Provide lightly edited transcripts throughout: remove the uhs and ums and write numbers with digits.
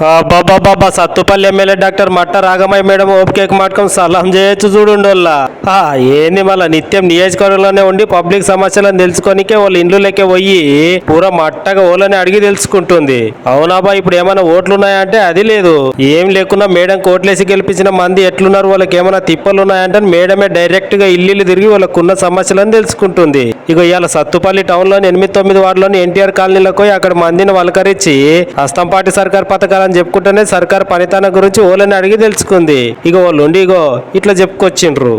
బాబా Sathupalli MLA doctor మట్ట Ragamayi madam ఓపికేక మాటకం సలహం చేయొచ్చు చూడుండోళ్ళ ఏంది మళ్ళా నిత్యం నియోజకవర్గంలోనే ఉండి పబ్లిక్ సమస్యలను తెలుసుకోనికే వాళ్ళ ఇండ్లు లెక్క పోయి పూరా మట్టగా ఓలని అడిగి తెలుసుకుంటుంది. అవునాబా ఇప్పుడు ఏమైనా ఓట్లు ఉన్నాయంటే అది లేదు. ఏం లేకున్నా మేడం కోట్లేసి గెలిపించిన మంది ఎట్లున్నారు, వాళ్ళకి ఏమైనా తిప్పలు ఉన్నాయంటే మేడమే డైరెక్ట్ గా ఇల్లు తిరిగి వాళ్ళకున్న సమస్యలను తెలుసుకుంటుంది. ఇక ఇవాళ సత్తుపల్లి టౌన్ లోని 8-9 వార్డులోని ఎన్టీఆర్ కాలనీలకు పోయి అక్కడ మందిని వలకరించి అస్తంపాటి సర్కార్ పథకాలని చెప్పుకుంటేనే సర్కార్ పనితనం గురించి ఓలని అడిగి తెలుసుకుంది. ఇక వాళ్ళు ఉండి ఇగో ఇట్లా చెప్పుకొచ్చిండ్రు.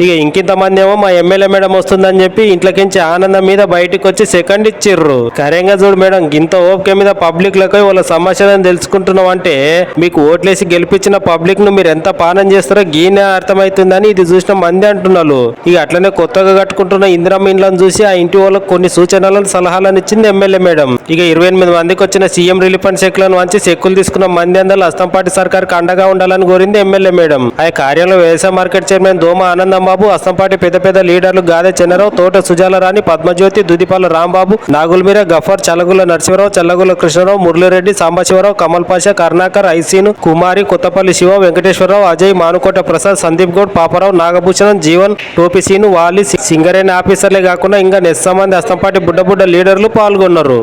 ఇక ఇంకింతమంది ఏమో మా ఎమ్మెల్యే మేడం వస్తుందని చెప్పి ఇంట్లోకించి ఆనందం మీద బయటకు వచ్చి సెకండ్ ఇచ్చిర్రు. కరెంగా చూడు మేడం, ఇంత ఓపిక మీద పబ్లిక్ లకు వాళ్ళ సమస్యలను తెలుసుకుంటున్నాం అంటే మీకు ఓట్లేసి గెలిపించిన పబ్లిక్ ను మీరు ఎంత పాలన చేస్తారో గీనే అర్థమవుతుందని ఇది చూసిన మంది అంటున్నారు. ఇక అట్లనే కొత్తగా కట్టుకుంటున్న ఇందిరమ్మ ఇండ్లను చూసి ఆ ఇంటి వాళ్ళకు కొన్ని సూచనలను సలహాలను ఇచ్చింది ఎమ్మెల్యే మేడం. ఇక 28 మందికి వచ్చిన సీఎం రిలీఫ్ ఫండ్ చెక్లను వంచి చెక్కులు తీసుకున్న మంది అందరూ అస్తంపాటి సర్కార్కి అండగా ఉండాలని కోరింది ఎమ్మెల్యే మేడం. ఆ కార్యంలో వ్యవసాయ మార్కెట్ చైర్మన్ దోమ ఆనందం బాబు, అస్తంపాటి పెద్ద లీడర్లు గాదె చెన్నరావు, తోట సుజాలరాణి, పద్మజ్యోతి, దుదిపాల రాంబాబు, నాగుల్మీర గఫర్, చల్లగుల నరసింహరావు, చల్లగుల కృష్ణరావు, మురళిరెడ్డి, సాంబశివరావు, కమల్ పాషా, కరుణాకర్, ఐసీను, కుమారి, కొత్తపల్లి శివ, వెంకటేశ్వరరావు, అజయ్, మానుకోట ప్రసాద్, సందీప్ గౌడ్, పాపారావు, నాగభూషణం, జీవన్, టోపిసీను, వాలి, సింగరేణి ఆఫీసర్లే కాకుండా ఇంకా నెస్సమంది అస్తంపాటి బుడ్డ లీడర్లు పాల్గొన్నారు.